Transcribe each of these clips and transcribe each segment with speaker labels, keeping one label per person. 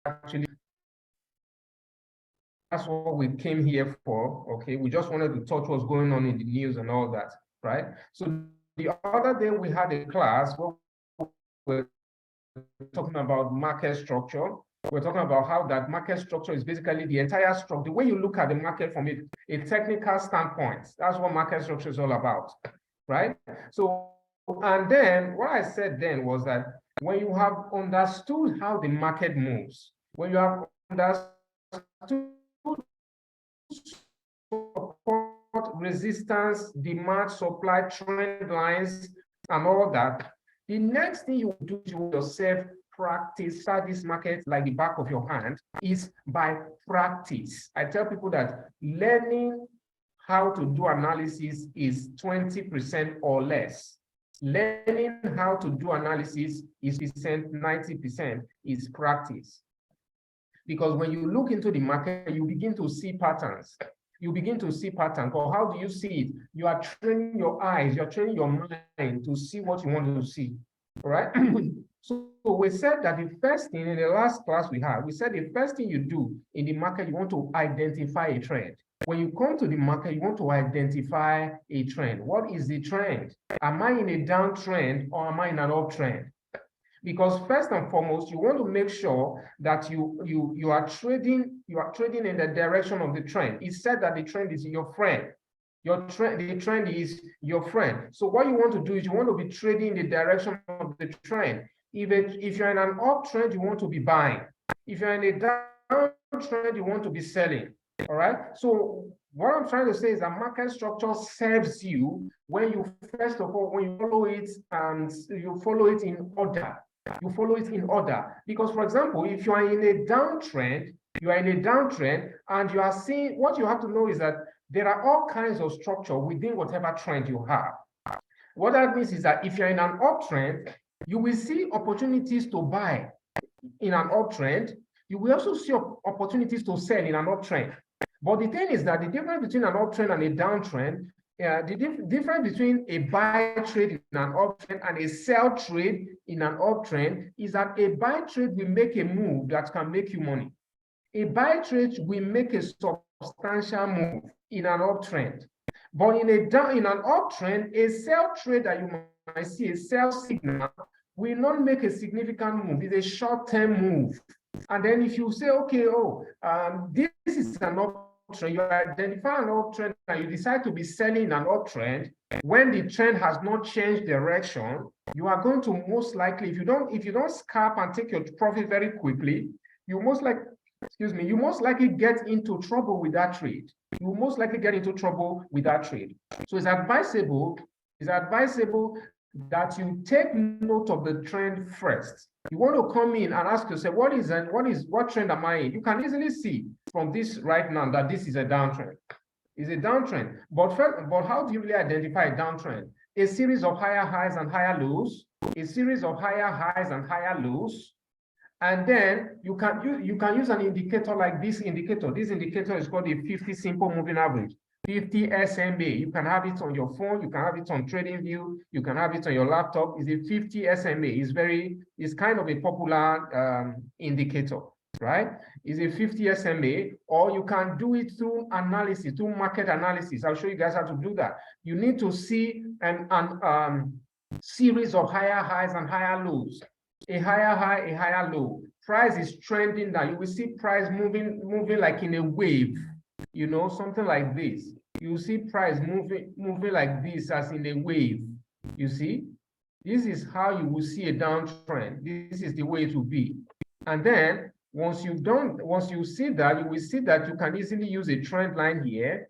Speaker 1: actually, that's what we came here for. Okay, we just wanted to touch what's going on in the news and all that, right? So the other day we had a class where we're talking about market structure. We're talking about how that market structure is basically the entire structure, the way you look at the market from a technical standpoint. That's what market structure is all about, right? So, and then what I said then was that when you have understood how the market moves, when you have understood support, resistance, demand, supply, trend lines, and all that, the next thing you do to yourself practice, start this market like the back of your hand, is by practice. I tell people that learning how to do analysis is 20% or less. Learning how to do analysis is 90% is practice. Because when you look into the market, you begin to see patterns. You begin to see patterns. But how do you see it? You are training your eyes, you're training your mind to see what you want to see. All right? So we said that the first thing in the last class we had, we said the first thing you do in the market, you want to identify a trend. When you come to the market, you want to identify a trend. What is the trend? Am I in a downtrend or am I in an uptrend? Because first and foremost, you want to make sure that you are trading in the direction of the trend. It's said that the trend is your friend. The trend is your friend. So what you want to do is you want to be trading in the direction of the trend. If you're in an uptrend, you want to be buying. If you're in a downtrend, you want to be selling. All right. So what I'm trying to say is that market structure serves you when you, first of all, when you follow it and you follow it in order. You follow it in order. Because, for example, if you are in a downtrend, and you are seeing, what you have to know is that there are all kinds of structure within whatever trend you have. What that means is that if you're in an uptrend, you will see opportunities to buy in an uptrend. You will also see opportunities to sell in an uptrend. But the thing is that the difference between an uptrend and a downtrend, the difference between a buy trade in an uptrend and a sell trade in an uptrend is that a buy trade will make a move that can make you money. A buy trade will make a substantial move in an uptrend. But in an uptrend, a sell trade that you might see, a sell signal, will not make a significant move. It's a short-term move. And then if you say, okay, this is an uptrend, you identify an uptrend and you decide to be selling an uptrend, when the trend has not changed direction, you are going to most likely, if you don't scalp and take your profit very quickly, you most likely get into trouble with that trade. You will most likely get into trouble with that trade. So it's advisable that you take note of the trend first. You want to come in and ask yourself, what trend am I in? You can easily see from this right now that this is a downtrend. It's a downtrend. But how do you really identify a downtrend? A series of higher highs and higher lows, a series of higher highs and higher lows. And then you can use an indicator like this indicator. This indicator is called the 50 simple moving average. 50 SMA. You can have it on your phone, you can have it on TradingView, you can have it on your laptop. It's a 50 SMA. It's kind of a popular indicator, right? It's a 50 SMA, or you can do it through analysis, through market analysis. I'll show you guys how to do that. You need to see an series of higher highs and higher lows. A higher high, a higher low. Price is trending down. You will see price moving like in a wave. You know, something like this. You see price moving like this as in a wave. You see, this is how you will see a downtrend. This is the way it will be. And then once you see that, you will see that you can easily use a trend line here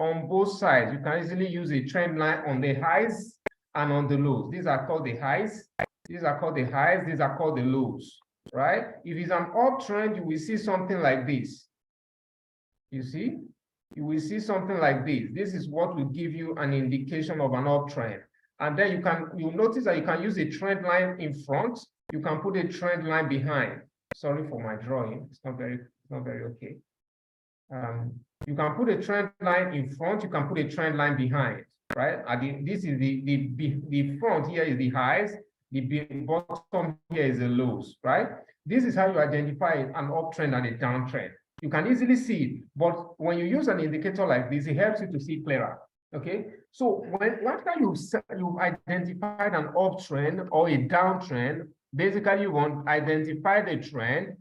Speaker 1: on both sides. You can easily use a trend line on the highs and on the lows. These are called the highs. These are called the highs. These are called the lows, right? If it's an uptrend, you will see something like this. You see, you will see something like this. This is what will give you an indication of an uptrend. And then you'll notice that you can use a trend line in front. You can put a trend line behind. Sorry for my drawing. It's not very okay. You can put a trend line in front. You can put a trend line behind, right? This is the front here is the highs. The bottom here is the lows, right? This is how you identify an uptrend and a downtrend. You can easily see it, but when you use an indicator like this, it helps you to see clearer. Okay, so after you've identified an uptrend or a downtrend, basically you want to identify the trend.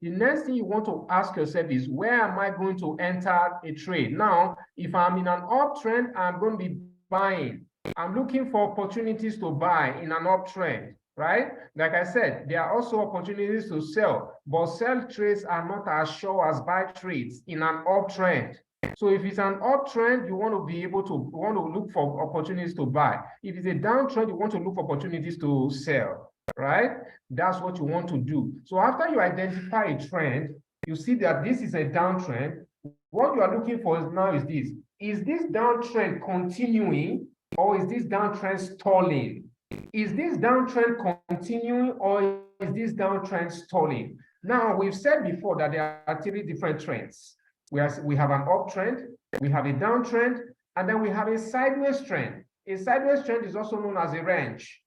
Speaker 1: The next thing you want to ask yourself is, where am I going to enter a trade? Now, if I'm in an uptrend, I'm going to be buying. I'm looking for opportunities to buy in an uptrend, right? Like I said, there are also opportunities to sell, but sell trades are not as sure as buy trades in an uptrend. So if it's an uptrend, you want to be able to look for opportunities to buy. If it's a downtrend, you want to look for opportunities to sell, right? That's what you want to do. So after you identify a trend, you see that this is a downtrend. What you are looking for now is this. Is this downtrend continuing, or is this downtrend stalling? Is this downtrend continuing, or is this downtrend stalling? Now, we've said before that there are 3 different trends. We have an uptrend, we have a downtrend, and then we have a sideways trend. A sideways trend is also known as a range.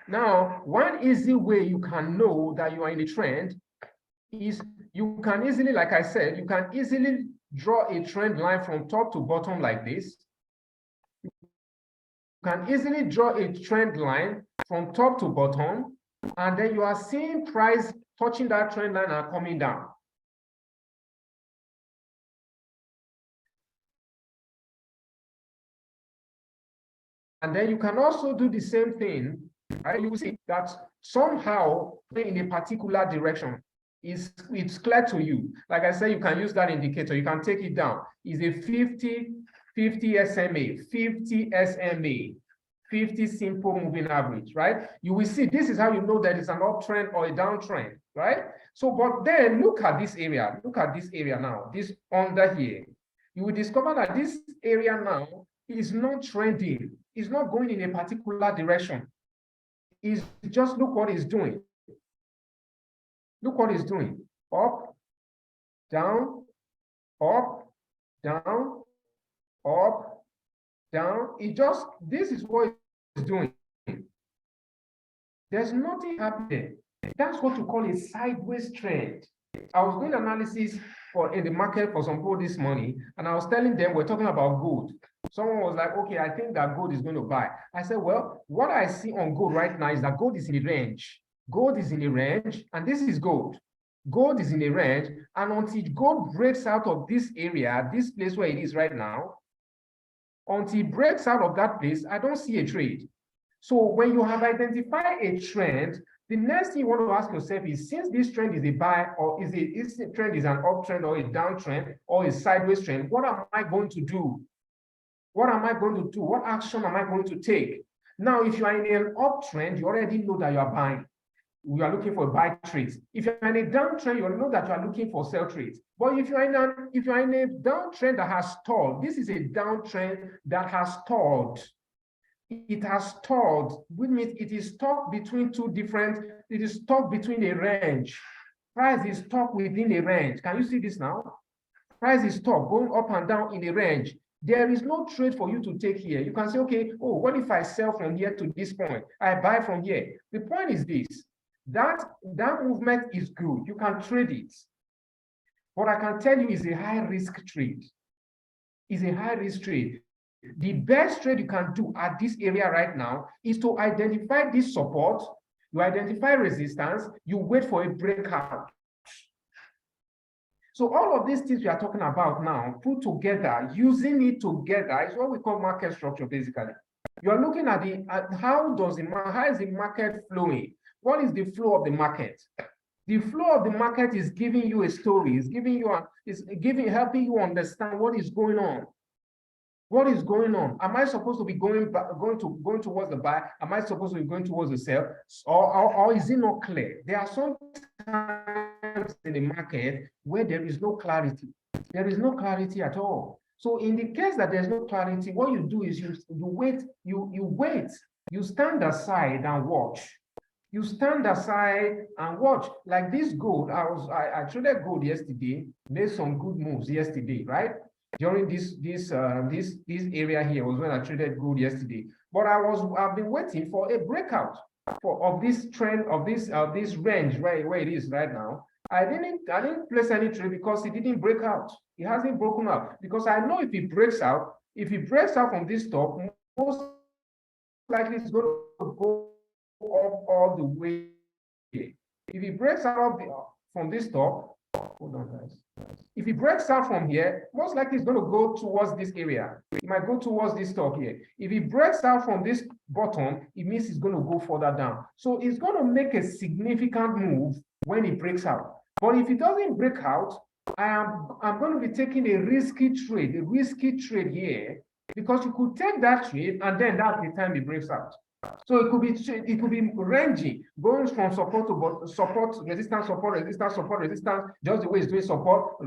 Speaker 1: Now, one easy way you can know that you are in a trend is you can easily, like I said, you can easily draw a trend line from top to bottom like this. You can easily draw a trend line from top to bottom, and then you are seeing price touching that trend line and coming down. And then you can also do the same thing, right? You will see that somehow in a particular direction, it's clear to you. Like I said, you can use that indicator. You can take it down. It's a 50 SMA, 50 SMA, 50 simple moving average, right? You will see this is how you know that it's an uptrend or a downtrend, right? So, but then look at this area. Look at this area now, this under here. You will discover that this area now is not trending. It's not going in a particular direction. It's just look what it's doing. Look what it's doing. Up, down, up, down, up, down. This is what it's doing. There's nothing happening. That's what you call a sideways trend. I was doing analysis in the market for some people this morning, and I was telling them we're talking about gold. Someone was like, okay, I think that gold is going to buy. I said, well, what I see on gold right now is that gold is in a range. Gold is in a range, and this is gold. Gold is in a range, and until gold breaks out of this area, this place where it is right now, until it breaks out of that place, I don't see a trade. So when you have identified a trend, the next thing you want to ask yourself is, since this trend is a buy, or is the trend is an uptrend or a downtrend or a sideways trend, what am I going to do? What am I going to do? What action am I going to take? Now, if you are in an uptrend, you already know that you are buying. You are looking for buy trades. If you're in a downtrend, you know that you are looking for sell trades. But if you're in a downtrend that has stalled, this is a downtrend that has stalled. It has stalled, which means it is stuck between it is stuck between a range. Price is stuck within a range. Can you see this now? Price is stuck, going up and down in a range. There is no trade for you to take here. You can say, okay, oh, what if I sell from here to this point? I buy from here. The point is this, that movement is good. You can trade it. What I can tell you is a high risk trade. It's a high risk trade. The best trade you can do at this area right now is to identify this support, you identify resistance, you wait for a breakout. So all of these things we are talking about now, put together, using it together, is what we call market structure, basically. You are looking at how is the market flowing? What is the flow of the market? The flow of the market is giving you a story, helping you understand what is going on. What is going on? Am I supposed to be going towards the buy? Am I supposed to be going towards the sell? Or is it not clear? There are some times in the market where there is no clarity. There is no clarity at all. So in the case that there's no clarity, what you do is you wait. You stand aside and watch. You stand aside and watch. Like this gold, I traded gold yesterday, made some good moves yesterday, right? During this area here was when I traded gold yesterday. But I've been waiting for a breakout. of this trend of this range where it is right now, I didn't place any trade because it didn't break out. It hasn't broken out because I know if it breaks out from this top, most likely it's going to go up all the way. If it breaks out from this top, hold on, guys. If it breaks out from here, most likely it's going to go towards this area. It might go towards this top here. If it breaks out from this bottom, it means it's going to go further down. So it's going to make a significant move when it breaks out. But if it doesn't break out, I'm going to be taking a risky trade here, because you could take that trade and then that's the time it breaks out. So it could be ranging, going from support to support, resistance, support, resistance, support, resistance, just the way it's doing support.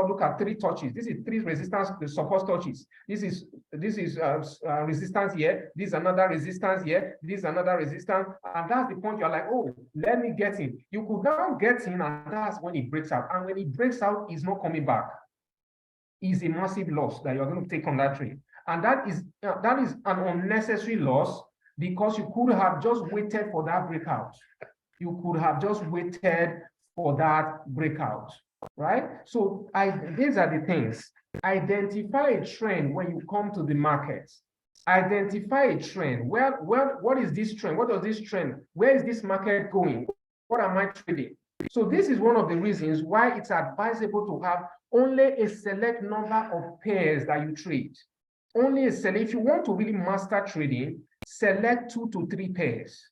Speaker 1: Look at 3 touches. This is 3 resistance, the support touches. This is resistance here. This is another resistance here. This is another resistance, and that's the point. You're like, oh, let me get in. You could now get in, and that's when it breaks out. And when it breaks out, it's not coming back. It's a massive loss that you're going to take on that trade, and that is an unnecessary loss. Because you could have just waited for that breakout. You could have just waited for that breakout, right? So these are the things. Identify a trend when you come to the market. Identify a trend. What is this trend? What does this trend? Where is this market going? What am I trading? So this is one of the reasons why it's advisable to have only a select number of pairs that you trade. Only a select. If you want to really master trading, select 2 to 3 pairs.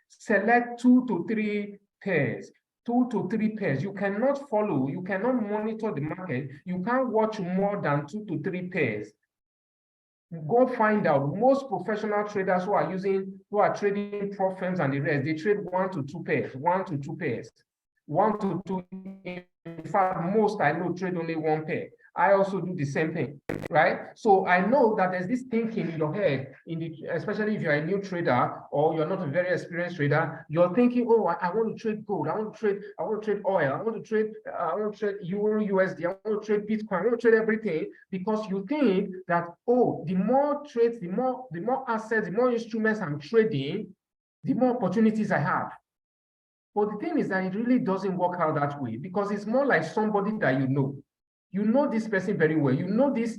Speaker 1: Select 2 to 3 pairs. 2 to 3 pairs. You cannot follow, you cannot monitor the market. You can't watch more than 2 to 3 pairs. Go find out. Most professional traders who are trading prop firms and the rest, they trade 1 to 2 pairs. 1 to 2 pairs. 1 to 2. In fact, most I know trade only 1 pair. I also do the same thing, right? So I know that there's this thinking in your head, especially if you're a new trader or you're not a very experienced trader, you're thinking, oh, I want to trade gold, I want to trade oil, I want to trade Euro USD, I want to trade Bitcoin, I want to trade everything, because you think that, oh, the more trades, the more assets, the more instruments I'm trading, the more opportunities I have. But the thing is that it really doesn't work out that way, because it's more like somebody that you know. You know this person very well. You know this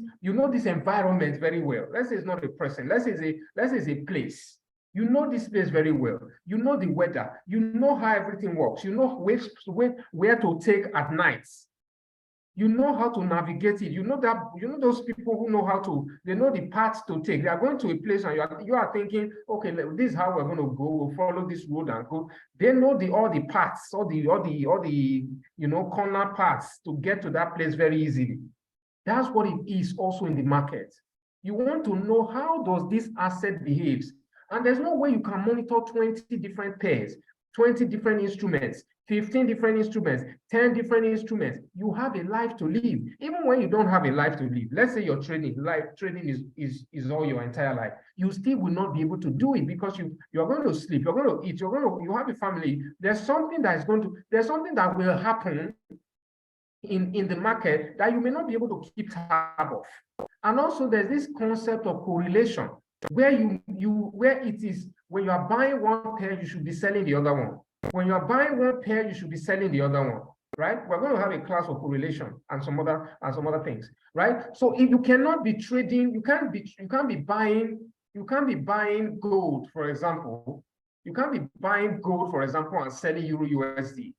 Speaker 1: environment very well. Let's say it's not a person. Let's say it's a place. You know this place very well. You know the weather. You know how everything works. You know where to take at nights. You know how to navigate it. You know those people who know they know the paths to take. They are going to a place and you are thinking, okay, this is how we're going to go. We'll follow this road and go. They know all the paths, all the corner paths to get to that place very easily. That's what it is also in the market. You want to know how does this asset behaves. And there's no way you can monitor 20 different pairs, 20 different instruments, 15 different instruments, 10 different instruments. You have a life to live. Even when you don't have a life to live, let's say you're trading, trading is all your entire life, you still will not be able to do it, because you're going to sleep, you're going to eat, you have a family. There's something that will happen in the market that you may not be able to keep tab of. And also there's this concept of correlation, where it is when you are buying one pair, you should be selling the other one. When you are buying one pair, you should be selling the other one, right? We're going to have a class of correlation and some other things, right? So if you cannot be trading, you can't be buying gold, for example. You can't be buying gold, for example, and selling Euro USD.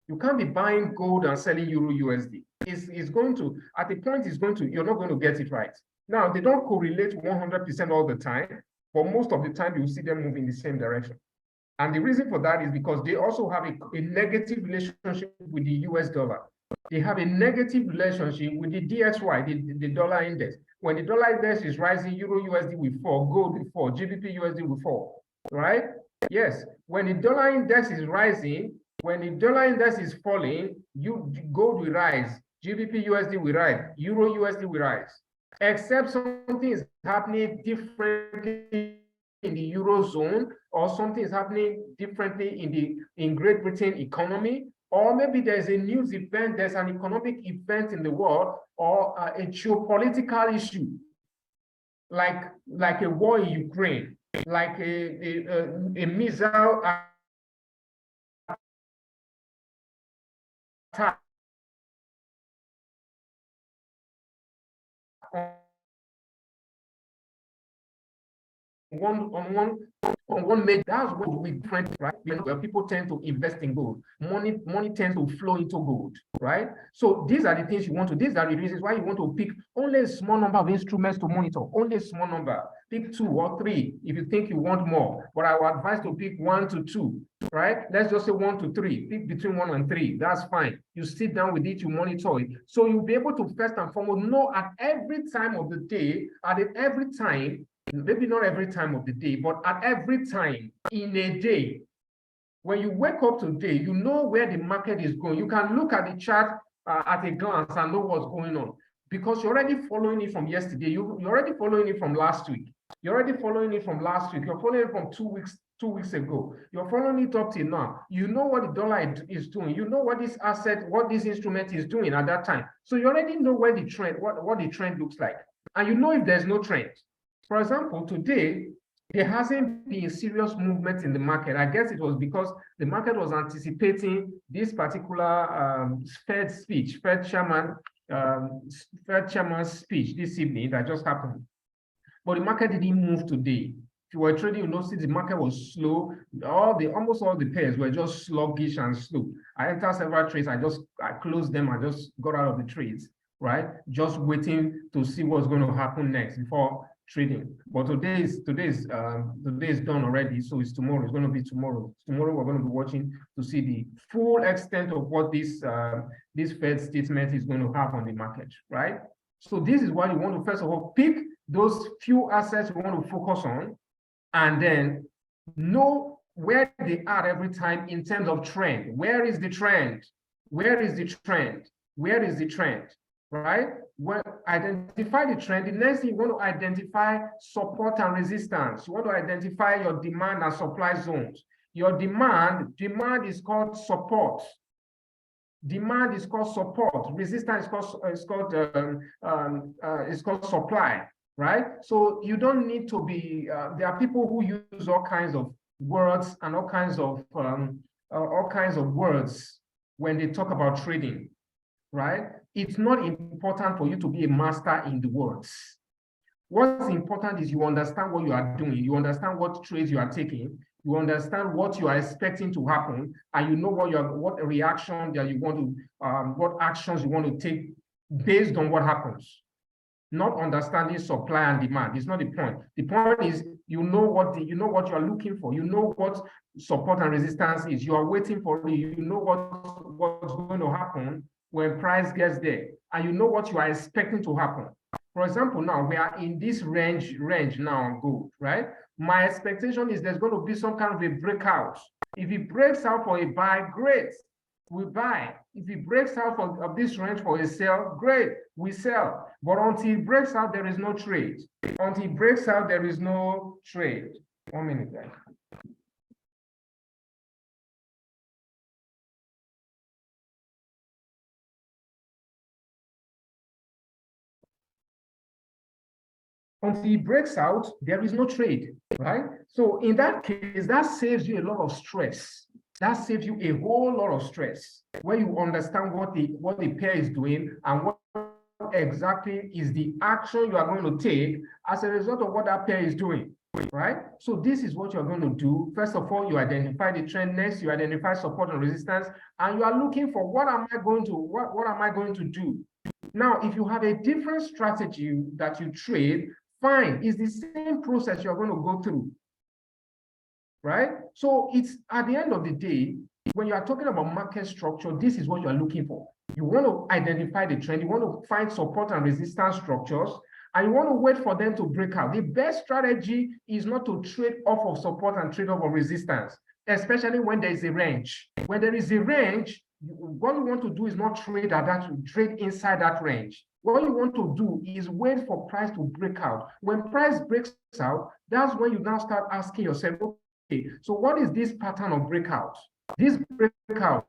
Speaker 1: You can't be buying gold and selling Euro USD. It's going to, at a point, you're not going to get it right. Now, they don't correlate 100% all the time, but most of the time you see them move in the same direction. And the reason for that is because they also have a negative relationship with the US dollar. They have a negative relationship with the DXY, the dollar index. When the dollar index is rising, Euro USD will fall, gold will fall, GBP USD will fall, right? Yes, when the dollar index is rising, when the dollar index is falling, gold will rise, GBP USD will rise, Euro USD will rise. Except something is happening differently in the Eurozone, or something is happening differently in Great Britain economy, or maybe there's a news event, there's an economic event in the world, or a geopolitical issue, like a war in Ukraine. like a missile attack on one major. That's what we different, right? Where people tend to invest in gold. Money tends to flow into gold, right? So these are the things you want to. These are the reasons why you want to pick only a small number of instruments to monitor. Only a small number. Pick 2 or 3 if you think you want more. But I would advise to pick 1 to 2. Right? Let's just say 1 to 3. Pick between 1 and 3. That's fine. You sit down with it, you monitor it. So you'll be able to first and foremost know at every time of the day, every time, maybe not every time of the day, but at every time in a day, when you wake up today, you know where the market is going. You can look at the chart at a glance and know what's going on because you're already following it from yesterday. You're already following it from last week. You're already following it from last week. You're following it from 2 weeks ago. You're following it up till now. You know what the dollar is doing. You know what this asset, what this instrument is doing at that time. So you already know where the trend, what the trend looks like. And you know if there's no trend. For example, today, there hasn't been serious movement in the market. I guess it was because the market was anticipating this particular Fed speech, Fed chairman's speech this evening that just happened. But the market didn't move today. If you were trading, you know, since the market was slow, almost all the pairs were just sluggish and slow. I entered several trades. I closed them. I just got out of the trades, right? Just waiting to see what's going to happen next before trading. But today is done already, so it's tomorrow. It's going to be tomorrow. Tomorrow we're going to be watching to see the full extent of what this Fed statement is going to have on the market, right? So this is why you want to first of all pick those few assets you want to focus on, and then know where they are every time in terms of trend. Where is the trend? Where is the trend? Where is the trend? Right? Well, identify the trend. The next thing you want to identify support and resistance. You want to identify your demand and supply zones. Your demand is called support. Demand is called support. Resistance is called supply. Right? So you don't need to be. There are people who use all kinds of words and all kinds of words when they talk about trading. Right? It's not important for you to be a master in the words. What's important is you understand what you are doing. You understand what trades you are taking. You understand what you are expecting to happen, and you know what reaction that you want to, what actions you want to take based on what happens. Not understanding supply and demand is not the point. The point is you know what you are looking for. You know what support and resistance is. You are waiting for it. You know what's going to happen when price gets there, and you know what you are expecting to happen. For example, now we are in this range now on gold, right? My expectation is there's going to be some kind of a breakout. If it breaks out for a buy, great, we buy. If it breaks out of this range for a sell, great, we sell. But until it breaks out, there is no trade. Until it breaks out, there is no trade. 1 minute, guys. Until it breaks out, there is no trade, right? So in that case, that saves you a lot of stress. That saves you a whole lot of stress when you understand what the pair is doing and what exactly is the action you are going to take as a result of what that pair is doing, right? So this is what you're going to do. First of all, you identify the trend. Next, you identify support and resistance, and you are looking for what am I going to do? Now, if you have a different strategy that you trade, fine, it's the same process you're going to go through, right? So it's at the end of the day, when you are talking about market structure, this is what you are looking for. You want to identify the trend, you want to find support and resistance structures, and you want to wait for them to break out. The best strategy is not to trade off of support and trade off of resistance, especially when there is a range. When there is a range, what you want to do is not trade at that, trade inside that range. What you want to do is wait for price to break out. When price breaks out, that's when you now start asking yourself, okay, so what is this pattern of breakout? This breakout,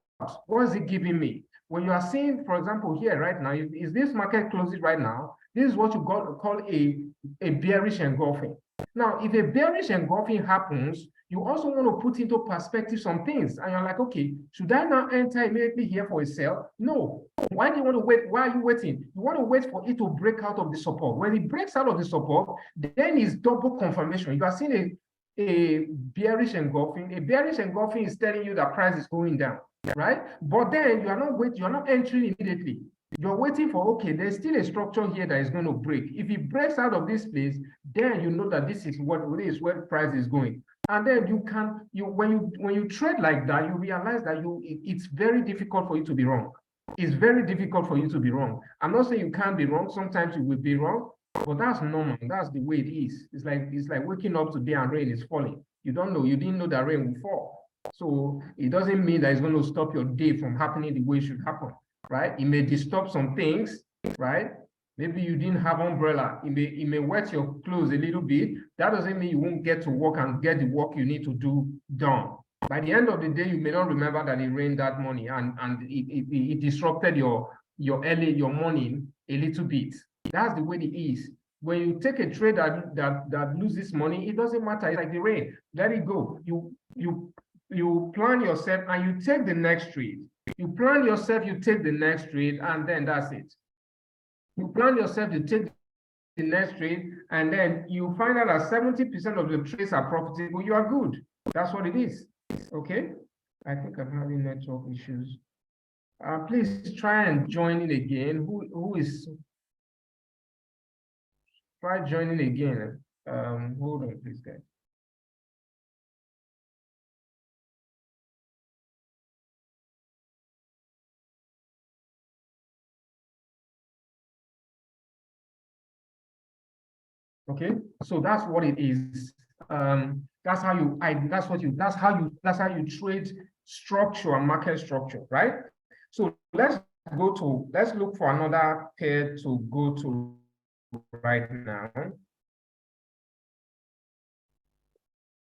Speaker 1: what is it giving me? When you are seeing, for example, here right now, is this market closes right now? This is what you call a bearish engulfing. Now, if a bearish engulfing happens, you also want to put into perspective some things. And you're like, okay, should I now enter immediately here for a sell? No. Why do you want to wait? Why are you waiting? You want to wait for it to break out of the support. When it breaks out of the support, then it's double confirmation. You are seeing a bearish engulfing. A bearish engulfing is telling you that price is going down, right? But then you are not waiting, you are not entering immediately. You're waiting for, okay, there's still a structure here that is going to break. If it breaks out of this place, then you know that this is what it is, where the price is going. And then you can, when you trade like that, you realize that it's very difficult for you to be wrong. It's very difficult for you to be wrong. I'm not saying you can't be wrong. Sometimes you will be wrong, but that's normal. That's the way it is. It's like waking up today and rain is falling. You don't know. You didn't know that rain will fall. So it doesn't mean that it's going to stop your day from happening the way it should happen. Right? It may disturb some things, right? Maybe you didn't have umbrella. It may wet your clothes a little bit. That doesn't mean you won't get to work and get the work you need to do done. By the end of the day, you may not remember that it rained that morning and it disrupted your morning a little bit. That's the way it is. When you take a trade that loses money, it doesn't matter. It's like the rain. Let it go. You plan yourself and you take the next trade. You plan yourself, you take the next trade, and then that's it. You plan yourself, you take the next trade, and then you find out that 70% of the trades are profitable, you are good. That's what it is. Okay? I think I'm having network issues. Please try and join in again. Who is? Try joining again. Hold on, please, guys. Okay, so that's what it is. That's how you trade structure and market structure, right? So let's look for another pair to go to right now.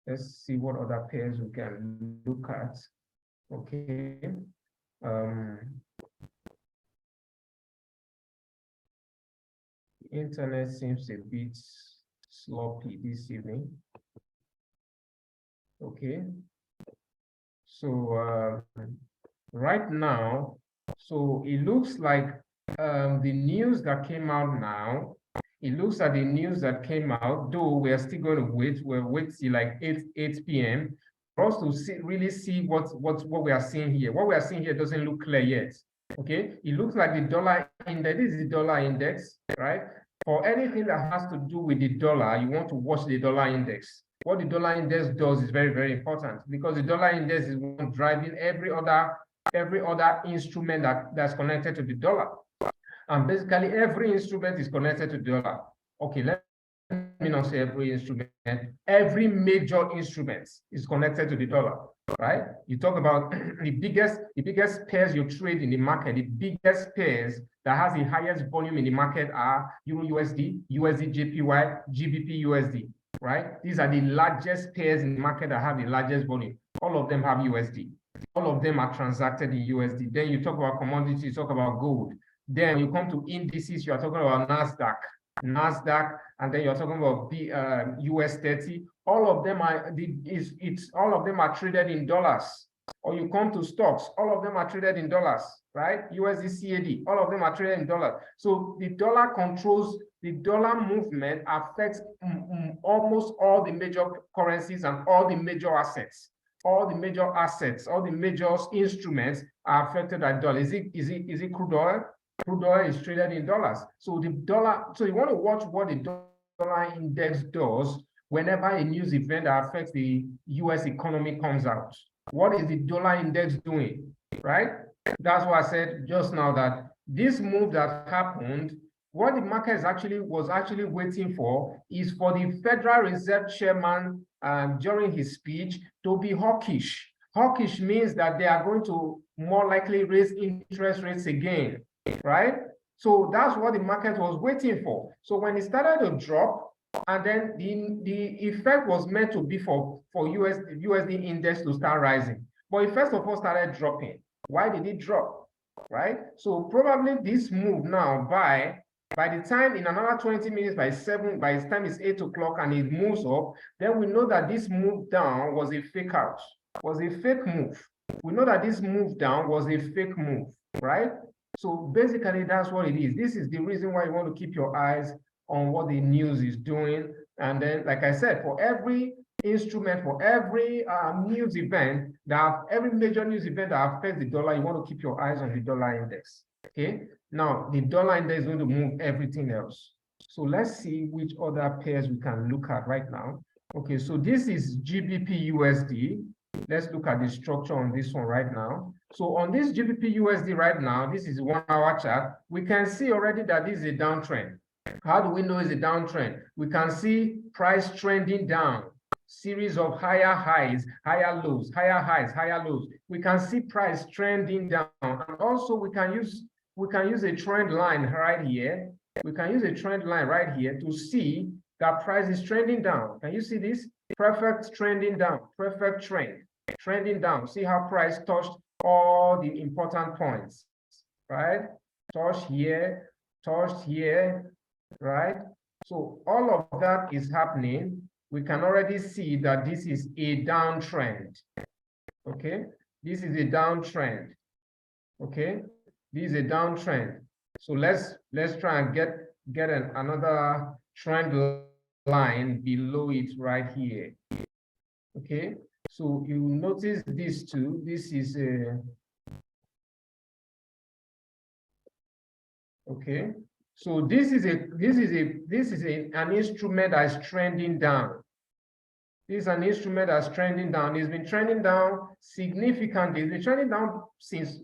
Speaker 1: Let's see what other pairs we can look at. Okay. Internet seems a bit sloppy this evening. Okay. So right now, so it looks like the news that came out now, it looks like the news that came out, though we're still going to wait, we'll wait till like 8 p.m. for us to really see what we are seeing here. What we are seeing here doesn't look clear yet. Okay, it looks like the dollar index. This is the dollar index, right? For anything that has to do with the dollar, you want to watch the dollar index. What the dollar index does is very, very important because the dollar index is one driving every other instrument that's connected to the dollar. And basically every instrument is connected to the dollar. Okay, let me not say every instrument. Every major instrument is connected to the dollar, right? You talk about the biggest pairs you trade in the market, the biggest pairs that has the highest volume in the market are Euro USD, USD JPY, GBP USD, right? These are the largest pairs in the market that have the largest volume. All of them have USD. All of them are transacted in USD. Then you talk about commodities, you talk about gold. Then you come to indices, you are talking about NASDAQ, and then you're talking about US 30. All of them are traded in dollars. Or you come to stocks, all of them are traded in dollars, right? USD CAD, all of them are traded in dollars. So the dollar controls, the dollar movement affects almost all the major currencies and all the major assets. All the major assets, all the major instruments are affected by dollar. Is it crude oil? Crude oil is traded in dollars. So the dollar, so you want to watch what the dollar index does whenever a news event that affects the US economy comes out. What is the dollar index doing, right? That's why I said just now that this move that happened, what the market was actually waiting for is for the Federal Reserve Chairman during his speech to be hawkish. Hawkish means that they are going to more likely raise interest rates again, right? So that's what the market was waiting for. So when it started to drop, and then the effect was meant to be for USD index to start rising. But it first of all started dropping. Why did it drop? Right? So probably this move now by By the time in another 20 minutes, by the time it's 8 o'clock and it moves up, then we know that this move down was a fake out, was a fake move. We know that this move down was a fake move, right? So basically, that's what it is. This is the reason why you want to keep your eyes on what the news is doing. And then, like I said, for every instrument, for every news event, every major news event that affects the dollar, you want to keep your eyes on the dollar index. Okay. Now, the dollar index is going to move everything else. So let's see which other pairs we can look at right now. Okay, so this is GBP USD. Let's look at the structure on this one right now. So on this GBP USD right now, this is 1 hour chart. We can see already that this is a downtrend. How do we know it's a downtrend? We can see price trending down, series of higher highs, higher lows, higher highs, higher lows. We can see price trending down, and also we can use a trend line right here. We can use a trend line right here to see that price is trending down. Can you see this? Perfect trending down, perfect trend, trending down. See how price touched all the important points, right? Touched here, right? So all of that is happening. We can already see that this is a downtrend. Okay, this is a downtrend. Okay, this is a downtrend. So let's try and get another trend line below it right here. Okay, so you notice this too. This is a okay. So this is an instrument that is trending down. This is an instrument that's trending down. It's been trending down significantly. It's been trending down since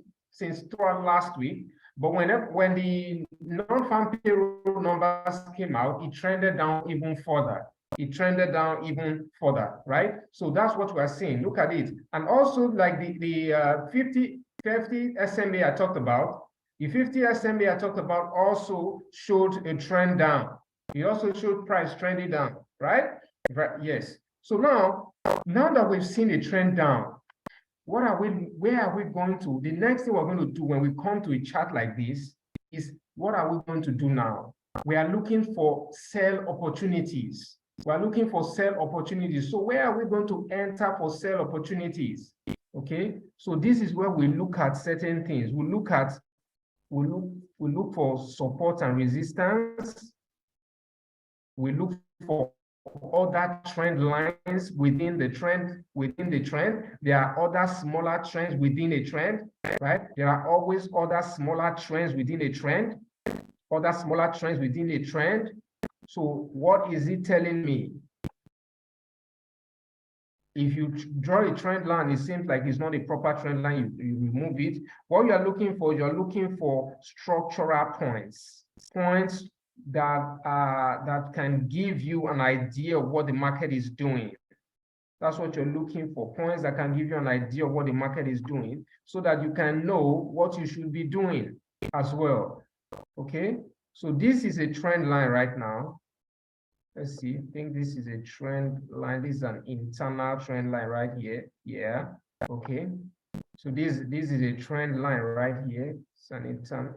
Speaker 1: throughout last week. But when the non-farm payroll numbers came out, it trended down even further. It trended down even further, right? So that's what we're seeing. Look at it. And also, like the 50 SMA I talked about, the 50 SMA I talked about also showed a trend down. It also showed price trending down, right? Yes. So now that we've seen a trend down, where are we going to? The next thing we're going to do when we come to a chart like this is, what are we going to do now? We are looking for sell opportunities. We are looking for sell opportunities. So where are we going to enter for sell opportunities? Okay, so this is where we look at certain things. We look for support and resistance. We look for other trend lines within the trend. There are other smaller trends within a trend, right? There are always other smaller trends within a trend, So what is it telling me? If you draw a trend line, it seems like it's not a proper trend line, you remove it. What you're looking for structural points that can give you an idea of what the market is doing. That's what you're looking for, points that can give you an idea of what the market is doing, so that you can know what you should be doing as well. Okay, so this is a trend line right now. Let's see, I think this is a trend line. This is an internal trend line right here. Yeah, okay. So this is a trend line right here. It's an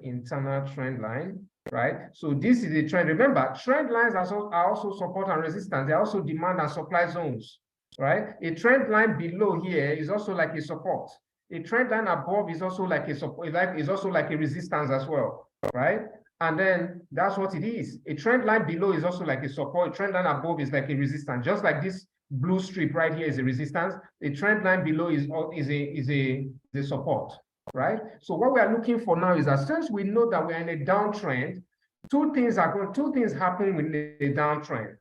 Speaker 1: internal trend line, right? So this is a trend. Remember, trend lines are also support and resistance. They are also demand and supply zones, right? A trend line below here is also like a support. A trend line above is also like a support, is also like a resistance as well, right? And then that's what it is. A trend line below is also like a support. A trend line above is like a resistance. Just like this blue strip right here is a resistance. A trend line below is a support, right? So what we are looking for now is that since we know that we're in a downtrend, two things happen with a downtrend.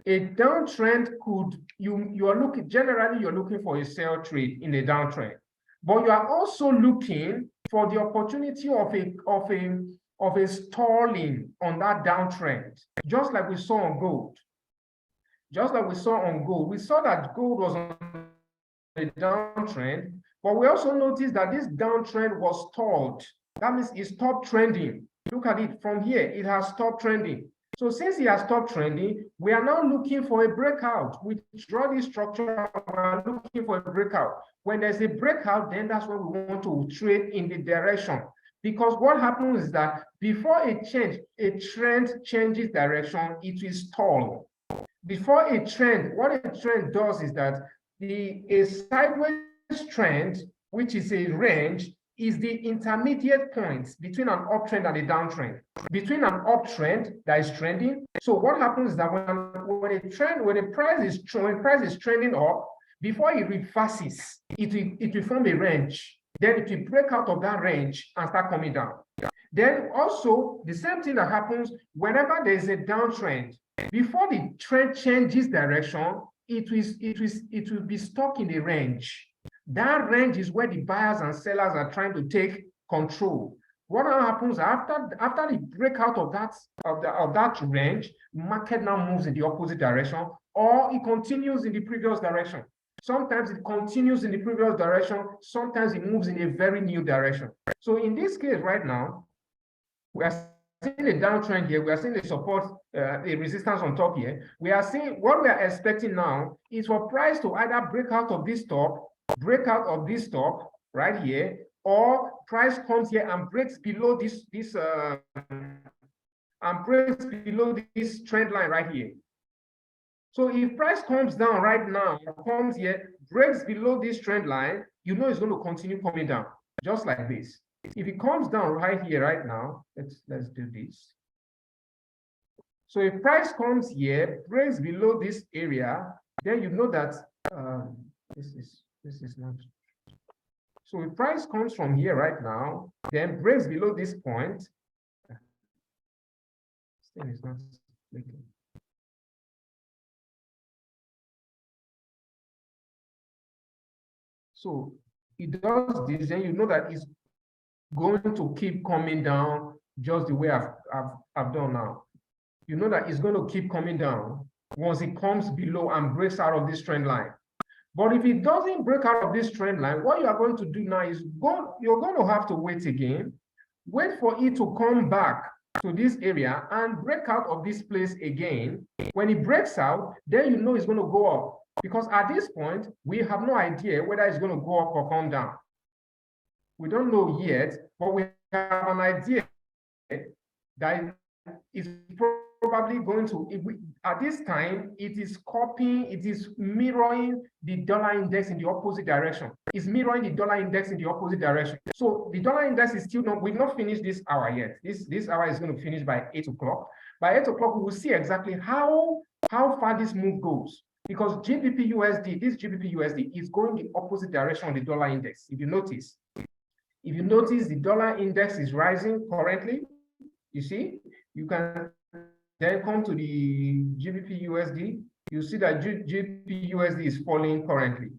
Speaker 1: A downtrend could, generally you're looking for a sell trade in a downtrend, but you are also looking for the opportunity of a stalling on that downtrend, just like we saw on gold. We saw that gold was on a downtrend, but we also noticed that this downtrend was stalled. That means it stopped trending. Look at it from here, it has stopped trending. So since it has stopped trending, we are now looking for a breakout. We draw this structure, we are looking for a breakout. When there's a breakout, then that's when we want to trade in the direction. Because what happens is that before a trend changes direction, it will stall. Before a trend, what a trend does is that a sideways trend, which is a range, is the intermediate point between an uptrend and a downtrend. Between an uptrend that is trending. So what happens is that when price is trending up, before it reverses, it will form a range. Then it will break out of that range and start coming down. Then also the same thing that happens whenever there is a downtrend. Before the trend changes direction, it will be stuck in a range. That range is where the buyers and sellers are trying to take control. What now happens after the breakout of that range, market now moves in the opposite direction, or it continues in the previous direction. Sometimes it continues in the previous direction, sometimes it moves in a very new direction. So in this case right now, we are seeing a downtrend here. We are seeing a support, a resistance on top here. We are seeing what we are expecting now is for price to either break out of this top right here, or price comes here and breaks below this trend line right here. So if price comes down right now, comes here, breaks below this trend line, you know it's going to continue coming down, just like this. If it comes down right here, right now, let's do this. So if price comes here, breaks below this area, then you know that this is not. So if price comes from here right now, then breaks below this point, this thing is not making. So it does this, then you know that it's going to keep coming down just the way I've done now. You know that it's going to keep coming down once it comes below and breaks out of this trend line. But if it doesn't break out of this trend line, what you are going to do now is you're going to have to wait again, wait for it to come back to this area and break out of this place again. When it breaks out, then you know it's going to go up. Because at this point, we have no idea whether it's going to go up or come down. We don't know yet, but we have an idea that it's probably going to, at this time, it is mirroring the dollar index in the opposite direction. It's mirroring the dollar index in the opposite direction. So the dollar index is still not, we've not finished this hour yet. This hour is going to finish by 8 o'clock. By 8 o'clock, we will see exactly how far this move goes. Because GBP USD, this GBP USD is going the opposite direction of the dollar index. If you notice the dollar index is rising currently, you see, you can then come to the GBP USD. You see that GBP USD is falling currently.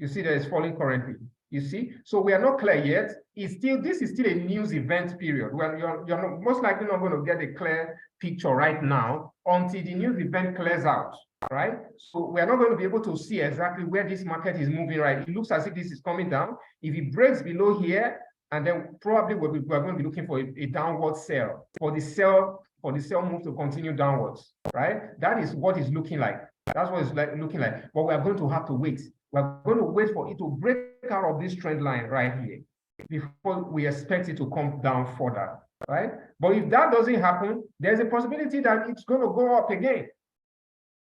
Speaker 1: You see that it's falling currently. You see, so we are not clear yet. This is still a news event period. Well, you're most likely not going to get a clear picture right now until the news event clears out. Right? So we are not going to be able to see exactly where this market is moving, right? It looks as if this is coming down. If it breaks below here, and then probably we're going to be looking for a downward sell, for the sell move to continue downwards, right? That is what it's looking like. That's what it's looking like. But we are going to have to wait. We're going to wait for it to break out of this trend line right here before we expect it to come down further, right? But if that doesn't happen, there's a possibility that it's going to go up again.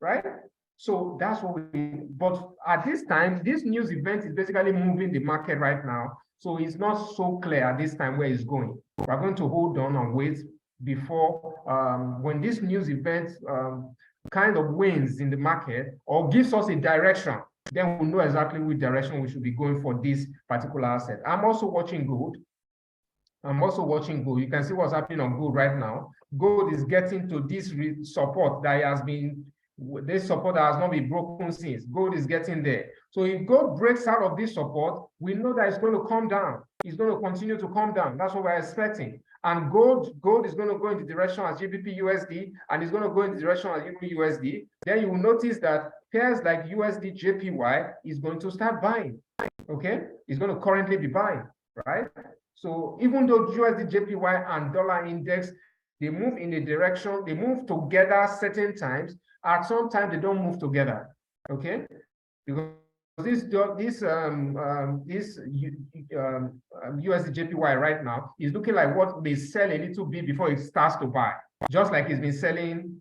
Speaker 1: Right? So that's what but at this time, this news event is basically moving the market right now. So it's not so clear at this time where it's going. We're going to hold on and wait before, when this news event kind of wins in the market or gives us a direction, then we'll know exactly which direction we should be going for this particular asset. I'm also watching gold. You can see what's happening on gold right now. Gold is getting to this support that has been, this support that has not been broken since. Gold is getting there. So if gold breaks out of this support, we know that it's going to come down. It's going to continue to come down. That's what we're expecting. And gold is going to go in the direction as GBP USD, and it's going to go in the direction as Euro USD. Then you will notice that pairs like USD JPY is going to start buying. Okay, it's going to currently be buying, right? So even though USD JPY and dollar index, they move in a direction, they move together certain times. At some time, they don't move together, okay? Because this USD JPY right now is looking like what may sell a little bit before it starts to buy, just like it's been selling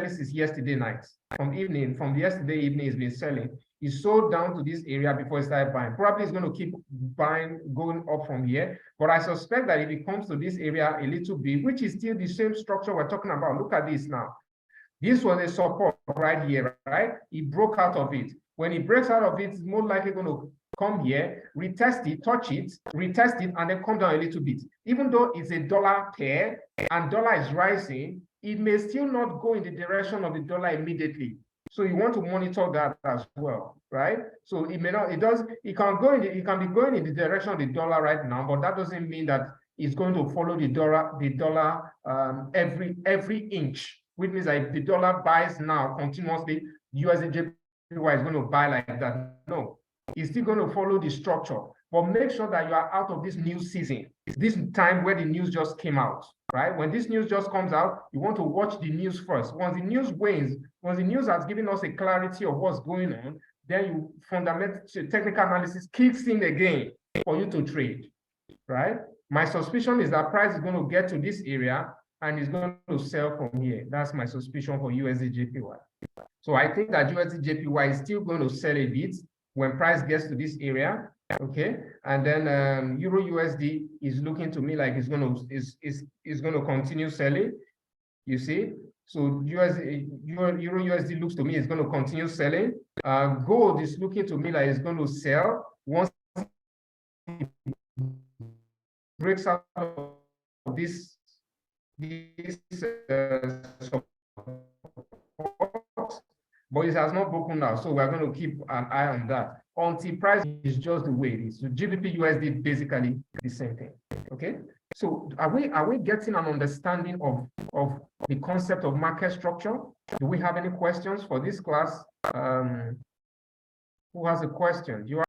Speaker 1: since yesterday night. From the yesterday evening, it's been selling. It sold down to this area before it started buying. Probably it's going to keep buying, going up from here. But I suspect that if it comes to this area a little bit, which is still the same structure we're talking about, look at this now. This was a support right here, right? It broke out of it. When it breaks out of it, it's more likely going to come here, retest it, touch it, retest it, and then come down a little bit. Even though it's a dollar pair and dollar is rising, it may still not go in the direction of the dollar immediately. So you want to monitor that as well, right? So it may not, it can be going in the direction of the dollar right now, but that doesn't mean that it's going to follow the dollar every inch, which means that if the dollar buys now continuously, USD JPY is going to buy like that. No, it's still going to follow the structure, but make sure that you are out of this news season, this time where the news just came out, right? When this news just comes out, you want to watch the news first. Once the news wanes, once the news has given us a clarity of what's going on, then you fundamental technical analysis kicks in again for you to trade, right? My suspicion is that price is going to get to this area and it's going to sell from here. That's my suspicion for USD JPY. So I think that USD JPY is still going to sell a bit when price gets to this area, okay? And then Euro USD is looking to me like it's going to continue selling. You see, so Euro USD looks to me it's going to continue selling. Gold is looking to me like it's going to sell once it breaks out of this support, but it has not broken out, so we're going to keep an eye on that until price is just the way it is. So GBP USD basically the same thing. Okay, so are we getting an understanding of the concept of market structure? Do we have any questions for this class? Who has a question?